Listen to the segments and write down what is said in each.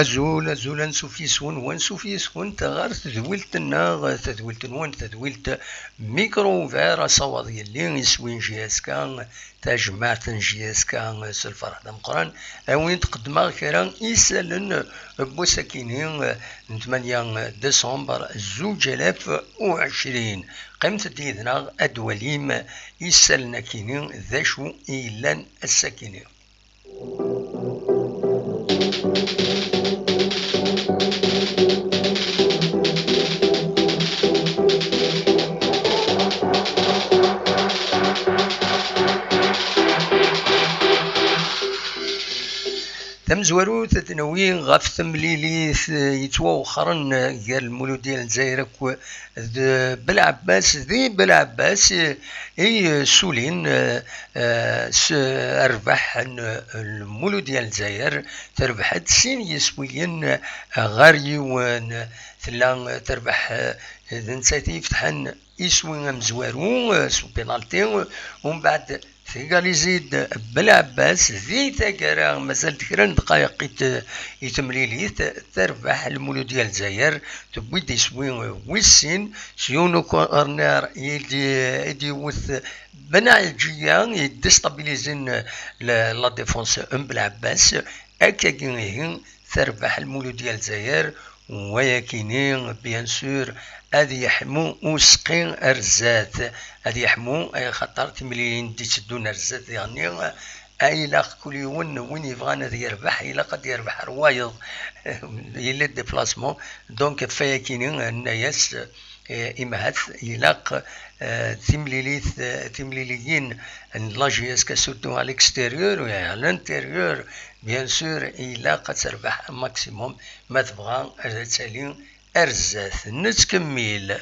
أزول أنسوفيسون وانسوفيسون تغار تدويلت ميكرو فيرا صواد يلي يسوين جياسكا تجمعت جياسكا سلفرح دمقران وين تقدم كرا يسالن بوساكينين 8 ديسمبر 2020 قيمة ديدنا أدوليم يسالنا كينين ذا شو إيلان الساكنين. تمزورو تتنوين غاف ثمليليث يتوخرن قال المولود ديال الجزائر بالعباس بالعباس اي سولين اربح المولود ديال الجزائر تربح سين يسويين غاريوان ثلا تربح نساتي يفتحن يسوي مزوارو سو بينالتي ومن بعد ثيغاليزيد بالعباس ذي تاكرا مازال تكرا دقايق يتمليليت تربح المولود ديال الجزائر تبوي يسوي ويسين سيونو كورنر يدي وث بنالجيا يديستابيليزين لا ديفونس بالعباس اكاكين تربح المولود ديال الجزائر ويكينين بيان سور هذه يحمو وسقين ارزات هذه يحمو اي خطر تمليين دي تدون ارزات يعني اي لاق كل يوم وين يبغى هذا يربح الا قد يربح روايض يلا ديبلاسمون دونك فيكينين الناس إمهات يلاق تمليليين لاجياس كسوتو على الاكستيريور وعلى الانتيريور بيان سور يلاق تربح ماكسيموم ما تبغى تسالي أرزاث نتكمل.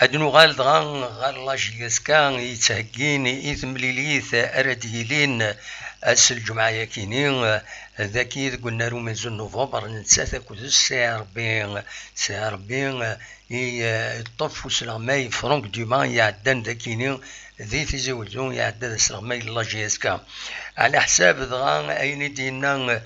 أدنو غال لاجياسكا يتهكين يثمليليث أرديلين أسل جمعة يكينين ذاكي قلنا روميزو نوفمبر نتساثا كودس سي ربي يطفو سلغماي فرونك دوما يعدان ذاكينين ذي تزوجون يعدان سلغماي لاجياسكا على حساب ضغان أين دينا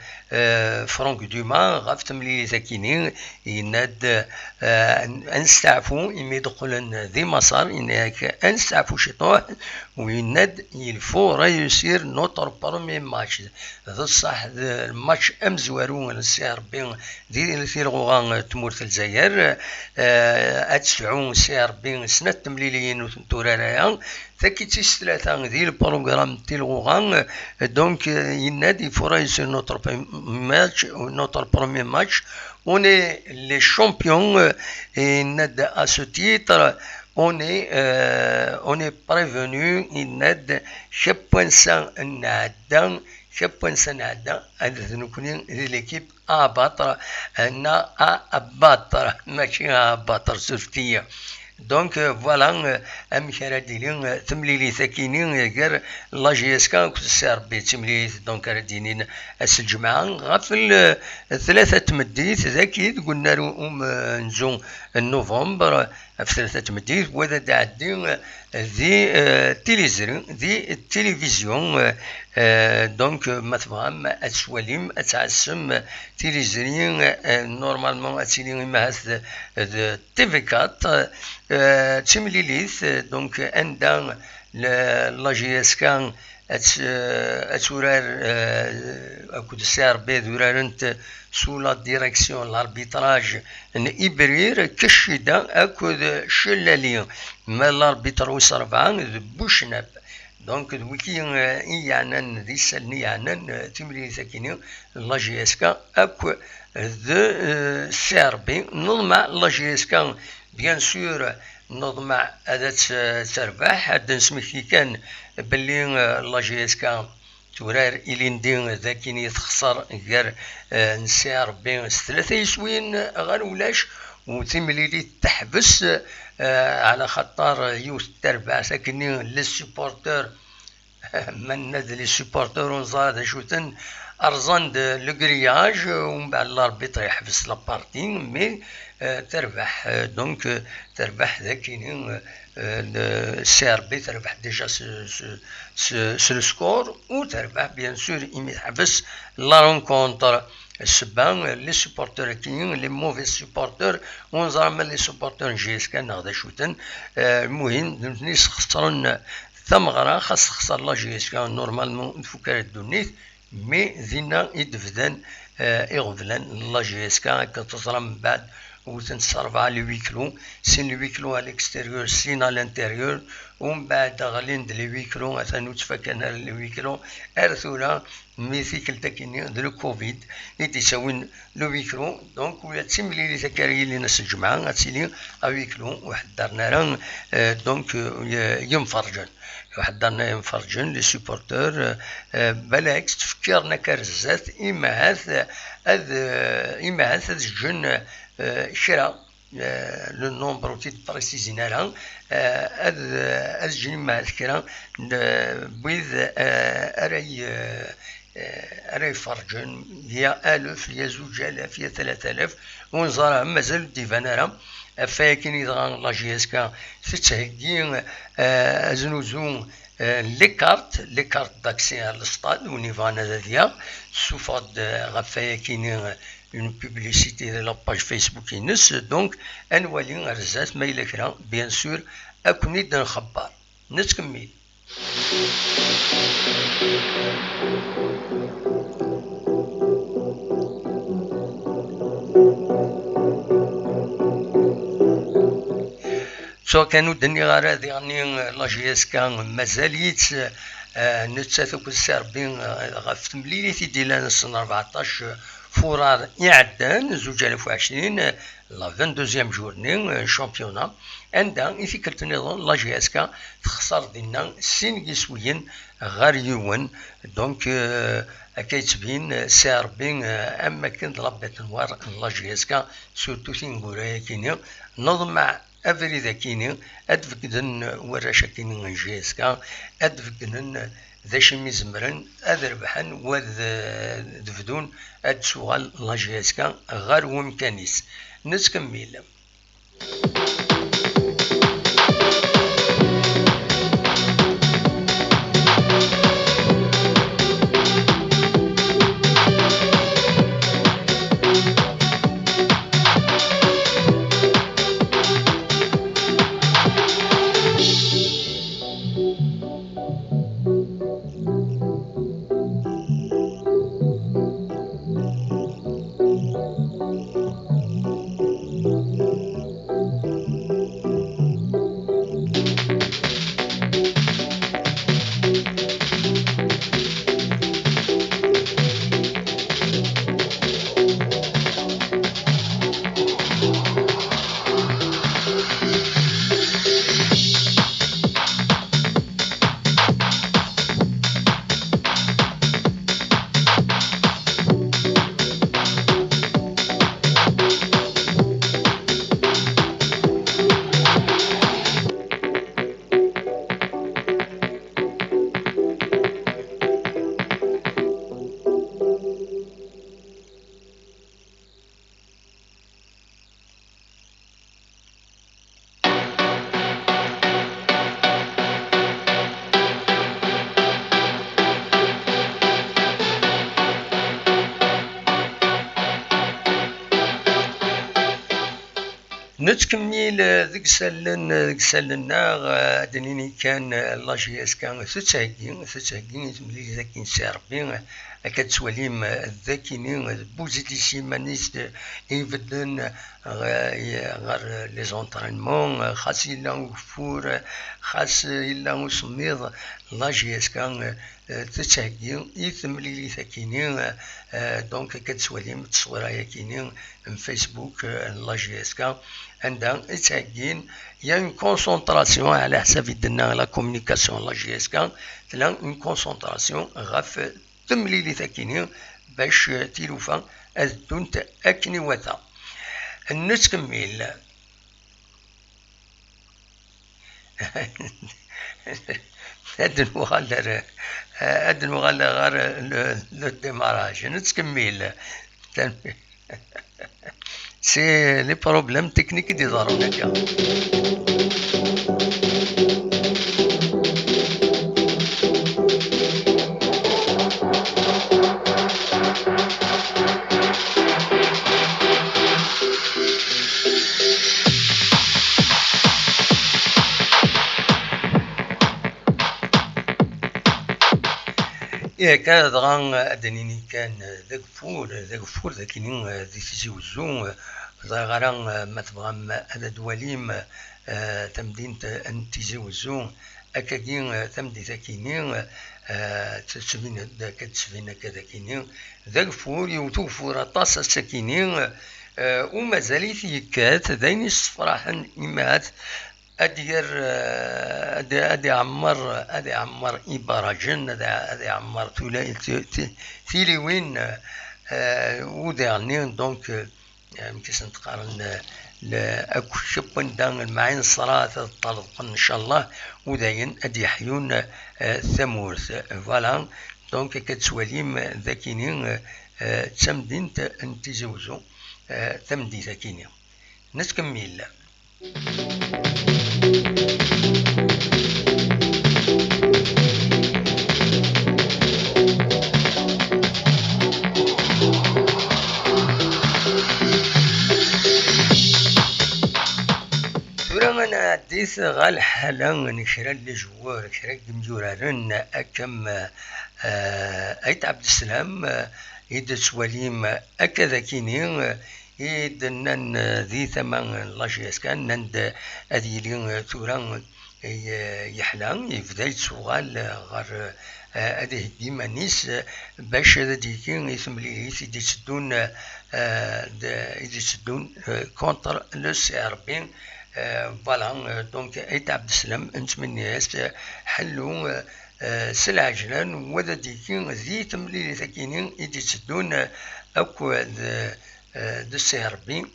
فرونك دوما غاف تمليلي ذاكينين يناد أنستعفو إمي دخلن ذي مصر إنك أنستعفو شطوح ويناد يلفو ريسير نوتر برومي ماتش ذا الصح الماتش أمزوارو نسي ربي ذي ثيرغوغان تمورت الجزائر أتسعون سي ربي سنة تمليليين وتورارايا ثكيتيس ثلاثة ذي البروغرام تيلغوغان دونك ينادي فورايس نوتر ماتش نوتر برومي ماتش on est les champions à ce titre on est prévenu شابوان سنعدا هذا نكون l'équipe à battre à battre ماشي à battre سورتية دونك فوالا امشي ديلين تمليلي ثاكينين غير لاجياسكا كسر بي تمليلي دونك ردينين اس الجمعه غفل ثلاثه مديت ذاكي قلنا لهم نزون نوفمبر في ثلاثه مديت وهذا دعدي ذي تيليزرين ذي التلفزيون دونك ما تفهم اتسواليم اتعسم تيليزرين نورمالمون اتسيلين مهاث تي في 4 تمليليث دونك عندها لاجياسكا اتورار اكود سير بي دورارنت سو لا ديريكسيون لاربيتراج ابرير كشيدا اكود شلالي ما لاربيتر وسربعان بوشناب دونك ويكي يعني ذي سلني يعني تملي ساكنين لاجياسكا اكو ذو سيربي نضمع لاجياسكا بيان سور نضمع هذا تربح هذا نسمي كان باللي لاجياسكا تورار إلي ندين ذاكين يتخسر غير نسي ربي ثلاثة يسوين غير ولاش وتمليلي تحبس على خطر يوث تربع ساكنين للسبورتور من لي سوبورتور ونزار شوتن ارزان لو غرياج ومن بعد الاربيط يحبس لابارتي مي تربح دونك تربح ذاكيني السي ار بي تربح ديجا سو سكور وتربح بيان سور يحبس لا رونكونتر السبان لي سوبورتور كاينين لي موفي سوبورتور ونزار من لي سوبورتور جي اس كان هذا شوتن المهم نيس خسرن ثمغرا خاص خسر لا جي اس كان نورمالمون فكر الدنيت مي زينا يدفدان يغفلان لا جي اس كان كتصرى من بعد وتنصرف على لي كيلو سين لي كيلو على الاكستيريور سين على الانتيريور ومن بعد غالين لي كيلو مثلا تفكرنا لي كيلو ارثولا ميثيكل تاكيني دو كوفيد اللي تساوين لو كيلو دونك ولا تسملي لي تكاري اللي ناس الجمعه غتسيلي كيلو واحد دارنا راه دونك ينفرجن واحد دارنا ينفرجن لي سوبورتور بالعكس تفكرنا كرزات اما هذا الجن شرا لو نومبر و تيبريسيزينا لها هاد الجن مع الكرا بيض راي فرجن يا 1000 يا 2000 يا 3000 ونزارها مازال ديفانا راه فاكين يضغط لا جي اس كا تتهكي زنوزو لي كارت داكسي على الستاد ونيفانا ديال سوفاد غفايا كاينين اون بوبليسيتي لا باج فيسبوك ينس دونك انوالي رزات ما الا كرا بيان سور اكوني نخبر نتكمل سو كانوا دني غير هذه يعني لا جي اس كان مازاليت نتساثوك السربين غف تمليليتي ديال السنة 14 فورار يعدان 2020 لا 22 جورني شامبيونا عندها يفكرت نظام لا جي اس كا تخسر دينا سين كيسويين غير يوان دونك كيتبين ساربين اما كان ضربت نوار لا جي اس كا سورتو تينغورا كيني نظم مع افري ذا كيني ادفكدن وراشا كيني جي اس كا ادفكدن ذا شي مزمرن اذربحن وذ دفدون اد سوغال لا جي اس كا غير ومكانيس نتكمل نتكمل ذيك سالنا دنيني كان لا جي اس كان تتهكي تملي ذاك نسي ربي كتسواليم ذاكيني بوزيتي سيمانيس يبدلن غير لي زونطرينمون خاص الا وفور خاص الا وسميض لا جي اس كان تتهكي يتملي ذاكيني دونك كتسواليم تصويره كاينين من فيسبوك لا جي اس كان عندها يتهكين يا اون كونسونطراسيون على حساب يدنا لا كومونيكاسيون لا جي اس كان تلا اون كونسونطراسيون غاف تمليلي ثاكينين باش تيلوفا الدنت اكني وثا نتكمل هاد نوغال غير لو ديماراج نتكمل. سي لي بروبليم تكنيك دي ضروري هكا. ياك دغا أدنيني كان ذاك فور ذاكيني ذي تيزي وزو غير ما تبغى هذا دواليم تمدينة أن تيزي وزو أكاكين تمدي ذاكيني تسفين كتسفين كذا كيني ذاك فور يوتو فور أطاس السكيني ومازال يكات داين الصفراحن إمات أدير أدي عمر إبراجن أدي عمر تيلي وين ودعني دونك يمكن نتقارن أكو شبن دان المعين صلاة طلب إن شاء الله وداين أدي حيون ثمورث فوالا دونك كتسواليم ذاكينين تمدين انتزوزو تمدي ذاكينين نتكمل. أنا عديت غال حالا نشرا لجوار شرا مجورارن أكم أيت عبد السلام يد سواليم أكذا كيني يدنن ذي ثمن لاجيس كان نند أذيلين ثوران يحلان يفداي سوغال غير أده ديما نيس باش ديكين يثملي يدي تسدون كونتر لو سي ار بي. فوالا دونك ايت عبد السلام نتمنياس حلو سلعجلان وذا ديكين ذي تملي ذاكينين يدي تسدون اكو دو سي ار بي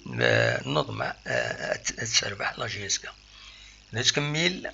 نظمة تسربح لاجيسكا نتكمل.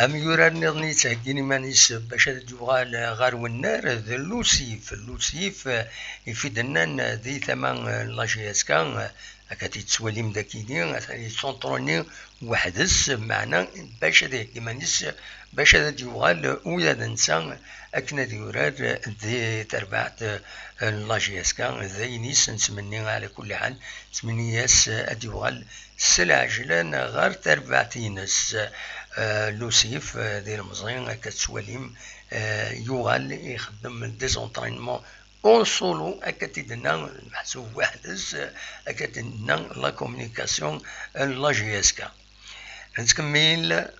أم يورا نظني تهجيني مانيس باش تجوغال غار والنار ذا لوسيف يفيدنا ذي ثمن لاجياسكا أكاتي تسواليم داكيني أثاني سونطروني وحدس معنا باش تهجي مانيس باش تجوغال ويا ننسى أكنا يورا ذي تربعت لاجياسكا ذي نيس نسمني على كل حال تمنياس أديوغال سلعجلان غار تربعتينس لوسيف ديال المزيان كتسواليم يوغال يخدم ديزونطرينمون اون سولو اكتدنا محسوب وحدس اكتدنا لا كومونيكاسيون لا جي اس كا نتكمل.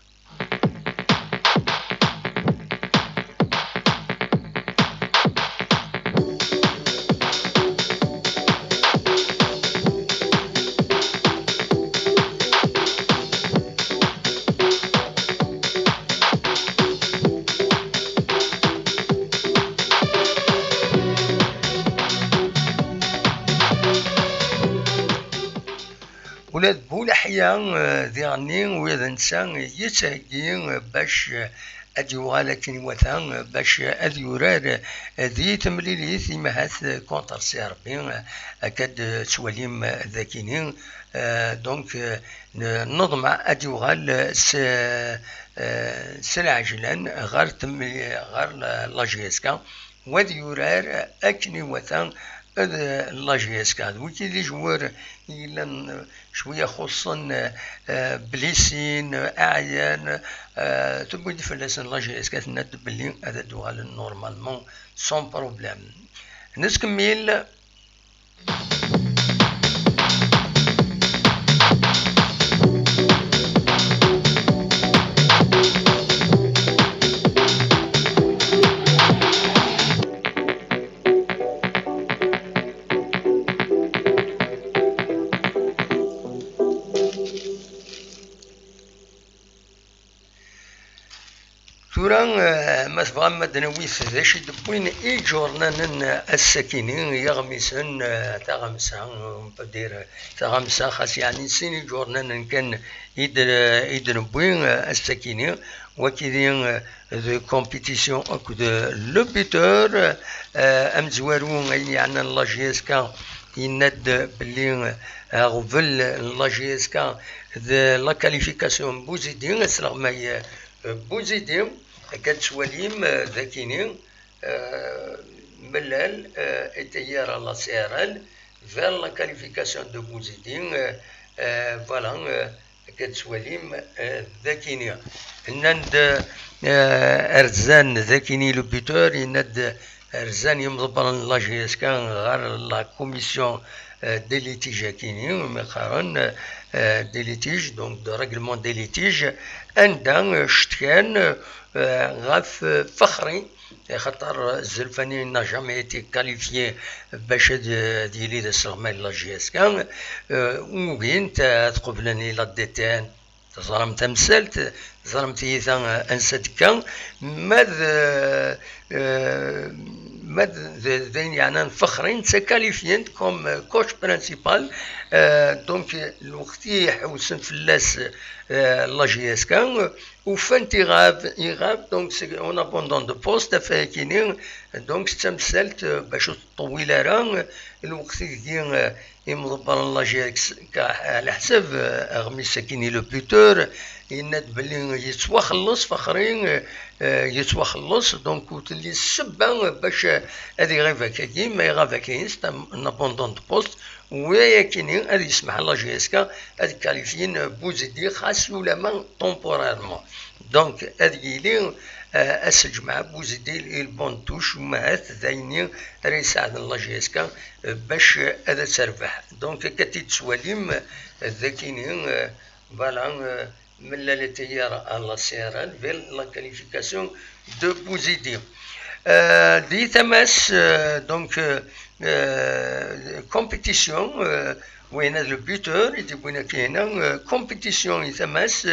ولاد بولحيا ذيغني وإذا نسان يتهجي باش أديوغالا كنيوثان باش أديورار ذي تمليلي ثي مهاث كونتر سي ربي أكاد سواليم ذاكينين دونك نظمع أديوغال سلعجلان غار لاجيسكا وديورار أكنيوثان لاجيسكا وكي لي جوار إلا شوية خصن بليسين أعيان تبغي فلسن لاجيسكا تند بلي هذا دوال نورمالمون سون بروبليم نكمل. تورا ما تبغى ما دنويث ذا شي دبوين إيجورنا الساكنين يغمسن تغمسا بدير تغمسا خاص يعني سيني جورنا كان يدنبوين الساكنين وكذين ذو كومبيتيسيون أكو لو بيتور أمزوارون يعني لا جي اس كا يند بلي غفل لا جي اس كا لا كاليفيكاسيون بوزيدين سلغما بوزيدين كتسواليم ذاكينين ملال اتيار لا سي ار ال vers la qualification de Bouzidine voilà كتسواليم ذاكيني نند ارزان ذاكيني لو بيتور يند ارزان يمضبر لا جي اس كان غير لا كوميسيون دي ليتيج كيني مقارن دي ليتيج دونك دو ريغلمون دي ليتيج عندها شتكان غاف فخري خاطر الزلفاني n'a jamais été qualifié باش ديالي ذا سلغمال لا جي اس كان وين تقبلني لا ديتان ظلم تمثلت ظلمت يثا انسدكا ماذ ذين يعني فخرين تكاليفين كوم كوتش برينسيبال دونك الوقت يحوسن في اللاس لا جي اس كان وفانت يغاب دونك اون ابوندون دو بوست فاكينين دونك تمثلت باش طويله راه الوقت كي يمضبر لا جي اكس على حساب اغمي ساكيني لو بيتور يناد بلي يتوخلص فخرين يتوخلص دونك وتلي السبه باش هذه غير فاكاكي ما يغا فاكاينش ان ابوندون دو بوست ولكن هذه يسمح لا جي اس كا هذه كاليفين بوزيدي خاص ولا ما طومبوريرمون دونك هذه لي الجماعه بوزيدي البون توش ومعات ذاينين راه يساعد لا جي اس كا باش هذا تربح دونك كتتسواليم ذاكينين فوالا من التيار على السيارات فيل لا كاليفيكاسيون دو بوزيدي دي تماس دونك كومبيتيسيون وين هذا البيتور يبوينا كاينه كومبيتيسيون يتماس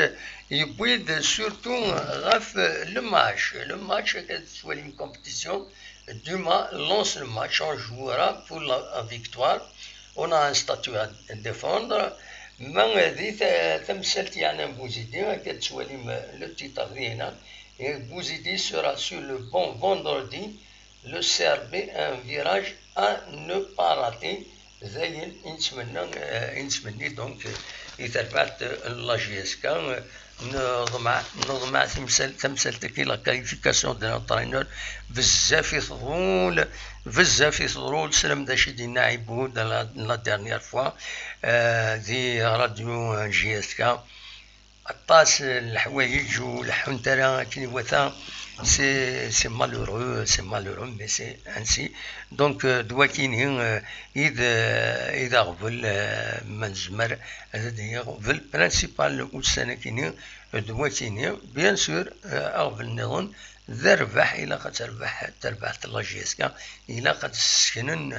يبويد سورتو غاف لو ماتش كتسوالي كومبيتيسيون دوما لونس لو ماتش اون جوورا بور لا فيكتوار اون ان ستاتيو ا ديفوندر ما هذه تمثلت يعني بوزيدي كتسوالي لو تيتر هنا Bouzidi sera sur le bon vendredi, le CRB un virage à ne pas rater. زين نتمنى دونك يتربعت لا جي اس كا نظمع تمثل كي لا كاليفيكاسيون دو لونترينور بزاف يضرول سلام داشي دينا عيبو لا ديرنيير فوا دي راديو جي اس كا الطاس الحوايج والحنترة كي وثا سي مالورو مي سي انسي دونك دواكيني اذا غفل منزمر هذا غفل برينسيبال والسنه كيني دواكيني بيان سور اغفل نظن ذربح الى قد تربح لا جي اس كا الى قد سكنن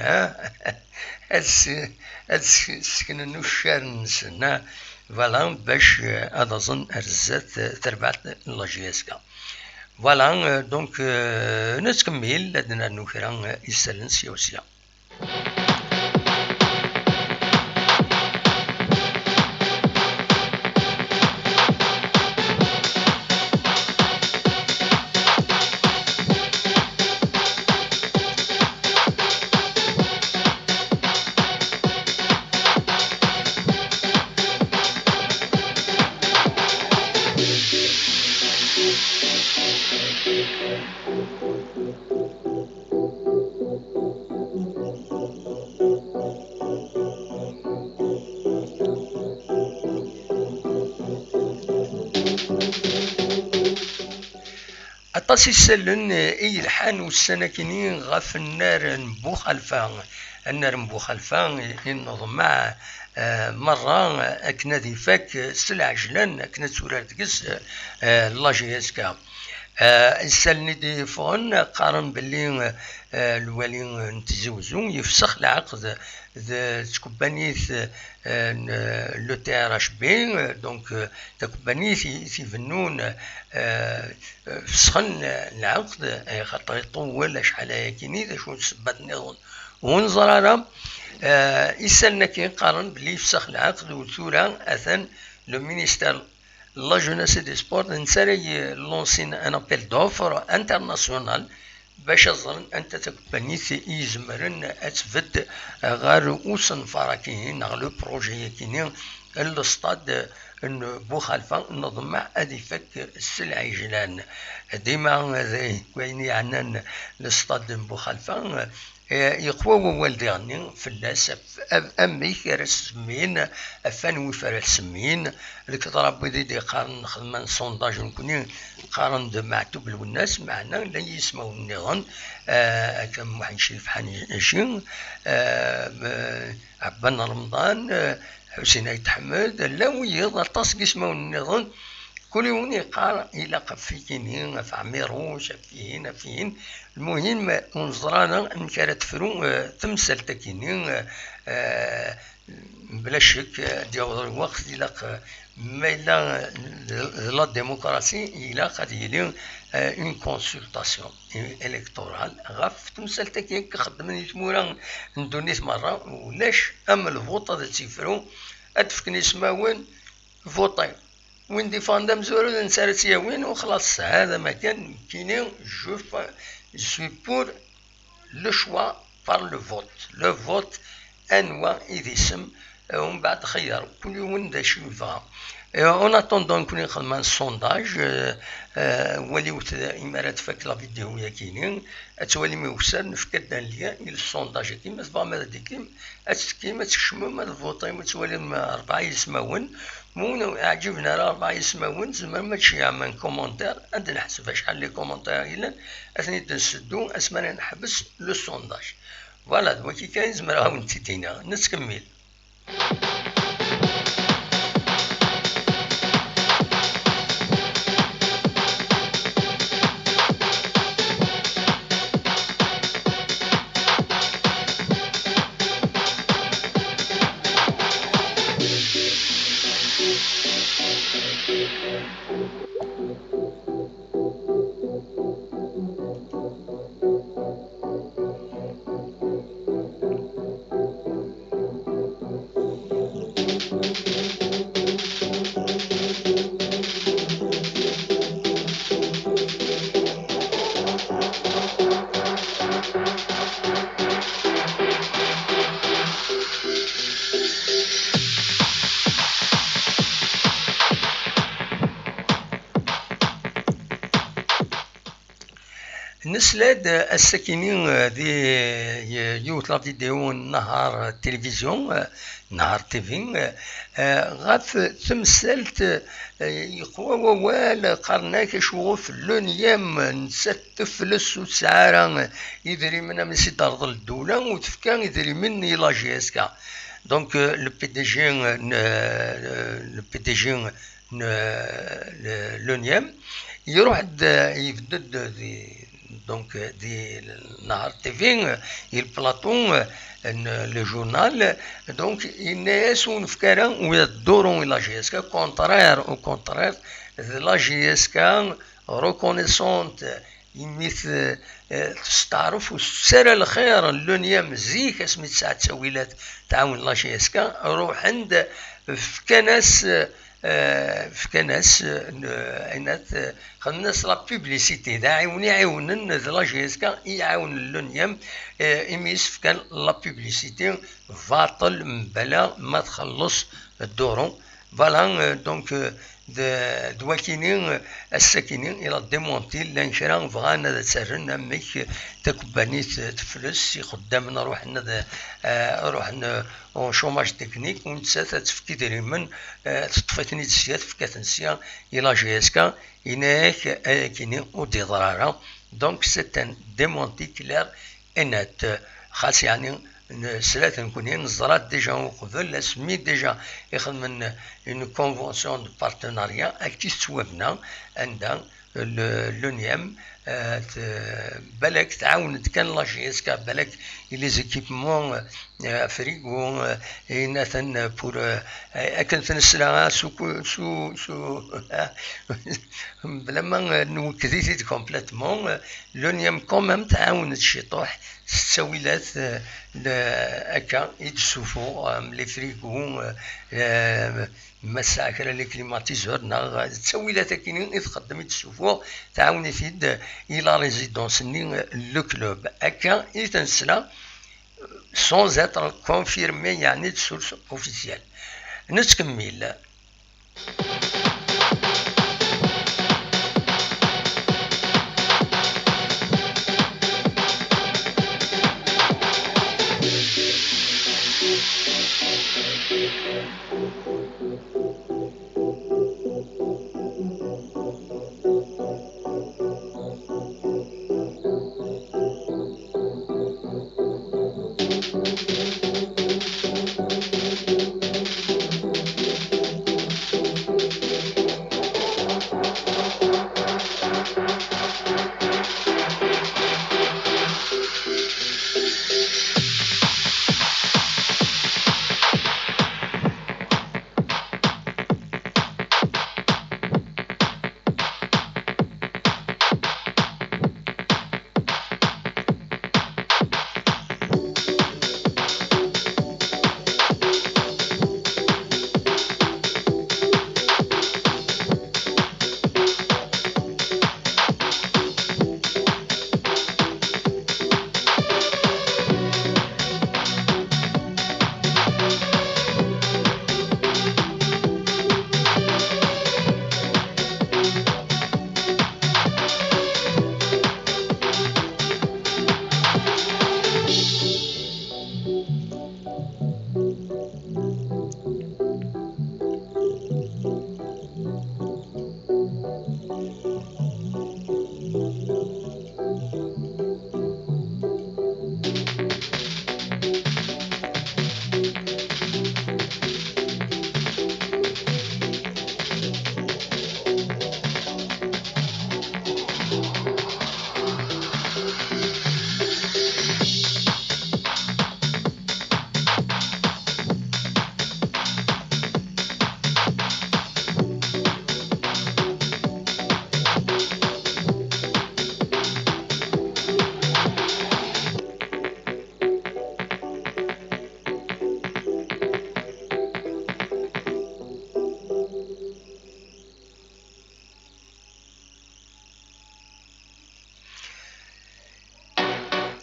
سكنن الشارنسنا فوالا باش هذا ظن ارزات تربعت لا جي اس كا فوالا دونك نتكمل لدينا نوكرا يسالن سيوسيا أطاس يسلن يلحان والسناكنين غاف النار نبو خلفا النار نبو خلفا ينظم مع مرة أكنا ذي فاك سلع جلان أكنا تورار تقس لا جي اس كا السالني دي فون قارن باللي الوالي نتزوزو يفسخ العقد تكبانيث لو تي ار اش بي دونك تكبانيث يفنون فسخن العقد خاطر يطول شحال كيني شو تثبت نظن ونظر انا يسالنا كي نقارن بلي يفسخ العقد وثورة اثن لو مينيستير لا جوناس دي سبور نسالي لونسين ان ابيل دوفر انترناسيونال باش اظن انت تكبنيث يزمرن اتفد غير اوسن فراكين غير لو بروجي كيني الستاد بو خلفه نضمع ادي فك السلع يجلان ديما وين عنان الستاد بو خلفه يقوى والدياني فلاس امي كرس سمين افان وفرات سمين لك ضرب دي قارن خدمان سونداج نكوني قارن معتوب الناس معنا لا يسمعوا النظام كم واحد شريف حنيشين عبان رمضان حسين عيد حمد لا ويض طاس يسمعوا النظام كل يوم يقال إلى قفيكين في عميروش فين فين المهم نظرانا ان كانت فرو تمثل تكينين بلا شك ديال الوقت الى ما إلا لا ديمقراطي الى قد يلي اون كونسلطاسيون الكتورال غاف تمثل تكين كخدمني تمورا ندونيت مره ولاش اما الفوط هذا تيفرو ادفكني سماون فوطي وين ديفاندام زورو نسالت ياوين وخلاص هذا ما كان كاينين جو suis pour le choix par le vote. Le vote انواع يديسم ومن بعد خير كل يوم دا شو يبغى. اون اتوندون نكون خدمان سونداج وليوت امارات فك لا فيديو يا كاينين اتولي موسر نفكر ليا السونداج كيما تبغى ما ديكيم كيما تشمو ما الفوطي ما تولي 4 يسماون مو عجبنا راه 4 يسماون زعما ماشي من كومونتير عند نحسب شحال لي كومونتير الا اثني تنسدو اسمنا نحبس لو سونداج فوالا دابا كي كاين زعما راه نتينا نتكمل. نسلاد الساكنين دي يوت لا فيديو نهار التلفزيون نهار تيفي غاف تمثلت يقوى ووال قرناك شوف لونيام نسات تفلس وتسعارة يدري منا من سيد أرض الدولة وتفكا يدري مني لا جي اس كا دونك لو بي دي جي لونيام يروح يفدد دونك دي نهار تيفي البلاطون لو جورنال دونك الناس ونفكارا ويدورون لا جي اس كا كونترير لا جي اس كا ريكونيسونت يميت تستعرف وسر الخير اللونيا مزيك سميت ساعة تسويلات تعاون لا جي اس كا روح عند في كناس عينات خلناس لا بوبليسيتي دا يعاونن لا جي اس كا يعاون اللونيام يميس في كان لا بوبليسيتي باطل مبلا ما تخلص الدورون فوالا دونك دواكينين الساكنين الى ديمونتي لان شرا فغانا تسرنا ميك تكبانيت تفلس قدامنا روحنا اون شوماج تكنيك ونتسات تفكي دريمن تطفيتني تسيات فكاتنسيا الى جي اس كا يناك كيني ودي ضرارة دونك سيتان ديمونتي كلار انات خاص يعني ثلاثة نكونين نزرات ديجا وقبل سميت ديجا يخدم من une convention de partenariat qui توابنا عندها l'ONIM بالك تعاونت كان لاجيس بالك لي زيكيبمون فريغو مثلا بور اكل تنسلا سو بلا ما نوكديتي كومبليتمون لونيام كومام تعاونت شي طوح التسويلات هكا يتسوفو لي فريغو مساكر لي كليماتيزور نا التسويلات كاينين يتقدم يتسوفو تعاونت يد الى ريزيدونس ني لو كلوب هكا يتنسلا sans être confirmé يعني de source officielle. نتكمل.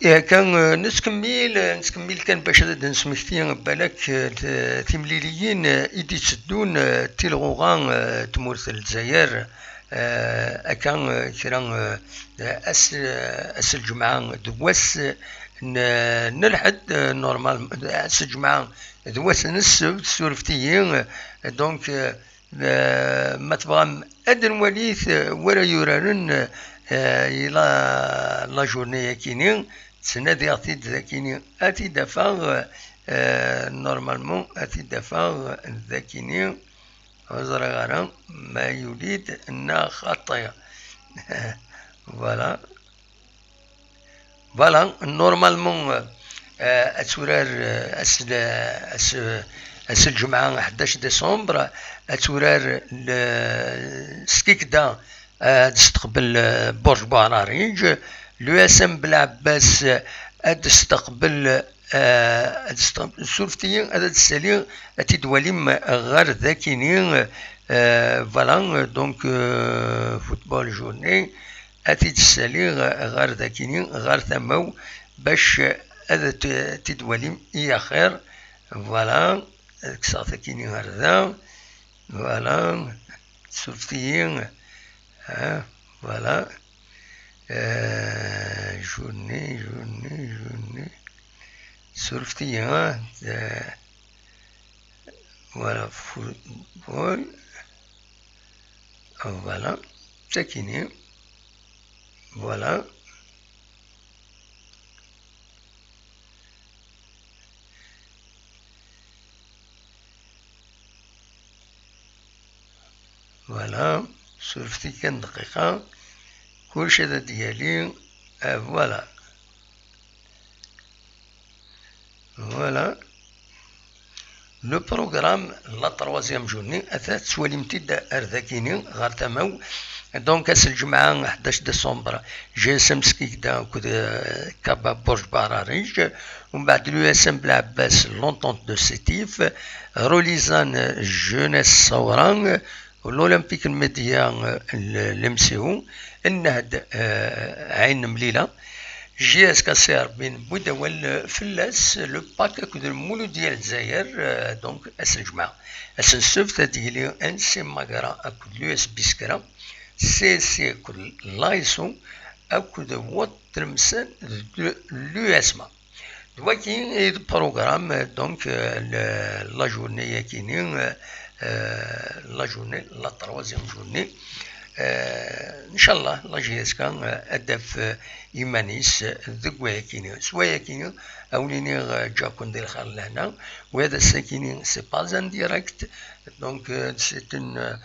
كان نتكمل كان باش نسمكتي بالك تيمليليين إيدي تسدون تيلغوغان تمورث الجزائر كان كرا أس الجمعة دواس نلحد نورمال أس الجمعة دواس السبت سورفتيين دونك ما تبغى أدن وليث ولا يورارن إلى لا جورني كينين تسنادي أتيد ذاكيني أتي دفاغ نورمالمون أتي دفاغ ذاكيني وزر غرام ما يريد أن خطايا فوالا فوالا نورمالمون أتورار أس الجمعة 11 ديسمبر أتورار سكيكدا تستقبل برج بوعراريج لو اس ام بلعباس تستقبل السورفتيين هذا السالي تدواليم غير ذاكينين فوالا دونك فوتبول جورني تسالي غير ذاكينين غير ثمو باش هذا تدواليم إيا خير فوالا كساثكيني غير ذا فوالا السورفتيين voilà journée surftien voilà football voilà تكيني voilà فوالا سولفتي كان دقيقة كلشي هذا ديالي. فوالا فوالا لو بروغرام لا تروازيام جورني اثاث سوالي امتد ارذاكيني غار تماو. دونك اس الجمعة 11 ديسمبر جي اس ام سكيكدا كود كابا برج باراريج، ومن بعد لو اس ام بلعباس لونطونت دو سيتيف، روليزان جونيس صوران، والاولمبيك الميديا الامسيو، النهد عين مليلة، جي اس كاسير بين بودول فلاس لو باك كود المولود ديال الجزائر. دونك اس الجمعة اس السبت ديالي ان سي ماكرا اكود لو اس بيسكرا سي كود لايسو اكود وات ترمسان لو اسما دواكي البروغرام. دونك لا جورني كينين لا جورني لا تروازيام جورني ان شاء الله لا جيس كان ادف ايمانيس ذكويا كيني سوايا كيني اوليني جاكون دير خال لهنا، وهذا الساكيني سي با ان ديريكت. دونك سي ان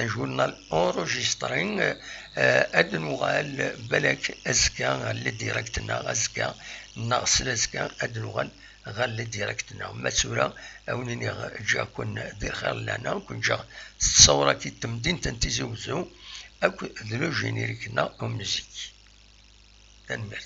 جورنال اونجسترين اد نوغال بلاك ازكا لي ديريكتنا ازكا ناقص الازكا اد نوغال غال لي ديريكتنا مسؤوله اونيني جاكون دير خال لهنا كون جا الصورة كي تمدين تنتيزي وزو اكو لو جينيريكنا او ميوزيك تنمر.